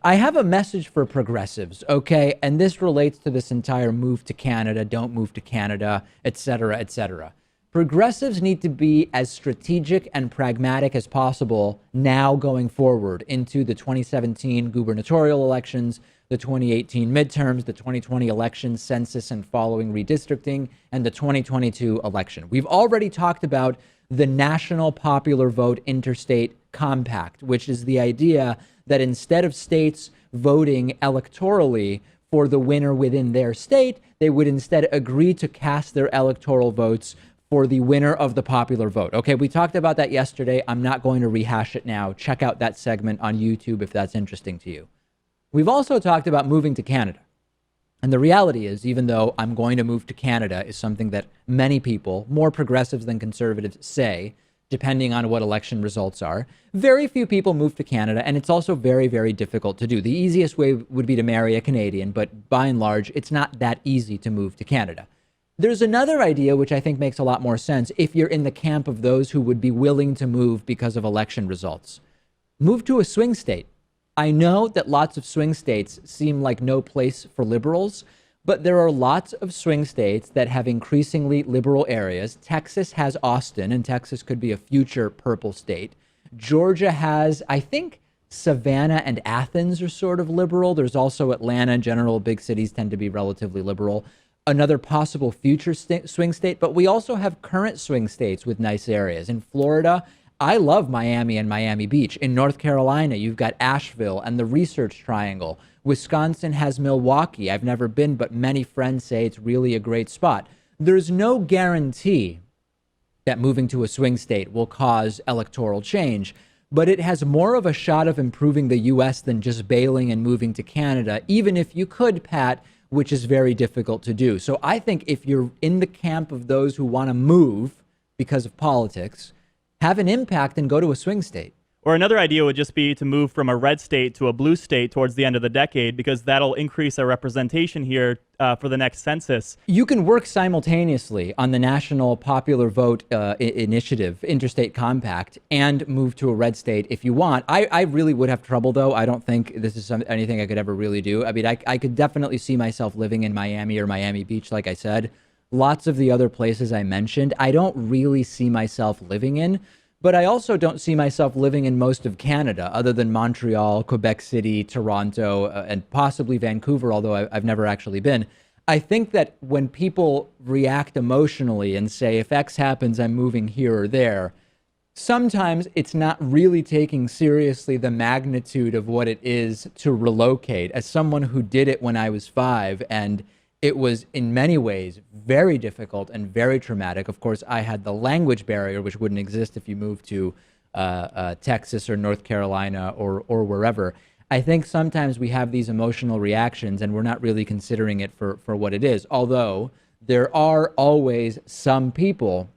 I have a message for progressives, okay? And this relates to this entire move to Canada, don't move to Canada, et cetera, et cetera. Progressives need to be as strategic and pragmatic as possible now going forward into the 2017 gubernatorial elections, the 2018 midterms, the 2020 election census and following redistricting, and the 2022 election. We've already talked about the National Popular Vote Interstate Compact, which is the idea that instead of states voting electorally for the winner within their state, they would instead agree to cast their electoral votes for the winner of the popular vote. Okay, we talked about that yesterday. I'm not going to rehash it now. Check out that segment on YouTube if that's interesting to you. We've also talked about moving to Canada. And the reality is, even though I'm going to move to Canada is something that many people, more progressives than conservatives, say, depending on what election results are, very few people move to Canada, and it's also very, very difficult to do. The easiest way would be to marry a Canadian, but by and large, it's not that easy to move to Canada. There's another idea which I think makes a lot more sense if you're in the camp of those who would be willing to move because of election results. Move to a swing state. I know that lots of swing states seem like no place for liberals, but there are lots of swing states that have increasingly liberal areas. Texas has Austin, and Texas could be a future purple state. Georgia has, I think, Savannah and Athens are sort of liberal. There's also Atlanta in general. Big cities tend to be relatively liberal. Another possible future swing state, but we also have current swing states with nice areas. In Florida, I love Miami and Miami Beach. In North Carolina, you've got Asheville and the Research Triangle. Wisconsin has Milwaukee. I've never been, but many friends say it's really a great spot. There's no guarantee that moving to a swing state will cause electoral change, but it has more of a shot of improving the U.S. than just bailing and moving to Canada, even if you could, Pat, which is very difficult to do. So I think if you're in the camp of those who want to move because of politics, have an impact and go to a swing state. Or another idea would just be to move from a red state to a blue state towards the end of the decade, because that'll increase our representation here for the next census. You can work simultaneously on the National Popular Vote Initiative, Interstate Compact, and move to a red state if you want. I really would have trouble, though. I don't think this is anything I could ever really do. I mean, I could definitely see myself living in Miami or Miami Beach, like I said. Lots of the other places I mentioned, I don't really see myself living in. But I also don't see myself living in most of Canada, other than Montreal, Quebec City, Toronto, and possibly Vancouver, although I've never actually been. I think that when people react emotionally and say, if X happens, I'm moving here or there, sometimes it's not really taking seriously the magnitude of what it is to relocate. As someone who did it when I was 5, and it was in many ways very difficult and very traumatic. Of course, I had the language barrier, which wouldn't exist if you moved to Texas or North Carolina or wherever. I think sometimes we have these emotional reactions and we're not really considering it for what it is. Although there are always some people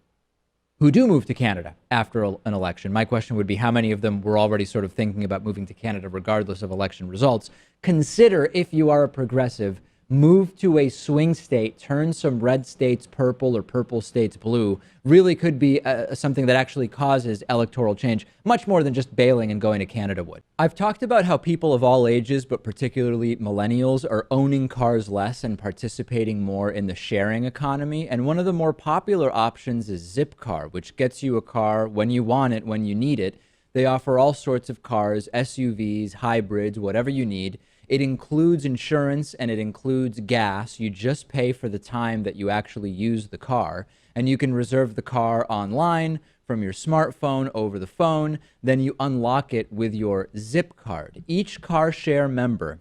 who do move to Canada after an election. My question would be, how many of them were already sort of thinking about moving to Canada regardless of election results? Consider, if you are a progressive, move to a swing state, turn some red states purple or purple states blue, really could be something that actually causes electoral change, much more than just bailing and going to Canada would. I've talked about how people of all ages, but particularly millennials, are owning cars less and participating more in the sharing economy. And one of the more popular options is Zipcar, which gets you a car when you want it, when you need it. They offer all sorts of cars, SUVs, hybrids, whatever you need. It includes insurance and it includes gas. You just pay for the time that you actually use the car, and you can reserve the car online from your smartphone over the phone. Then you unlock it with your Zip card. Each car share member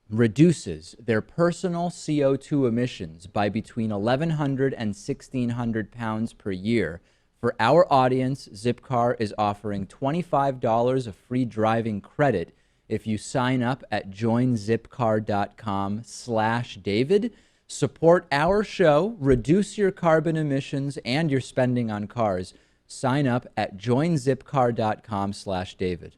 reduces their personal CO2 emissions by between 1,100 and 1,600 pounds per year. For our audience, Zipcar is offering $25 of free driving credit if you sign up at joinzipcar.com/David. Support our show, reduce your carbon emissions and your spending on cars. Sign up at joinzipcar.com/David.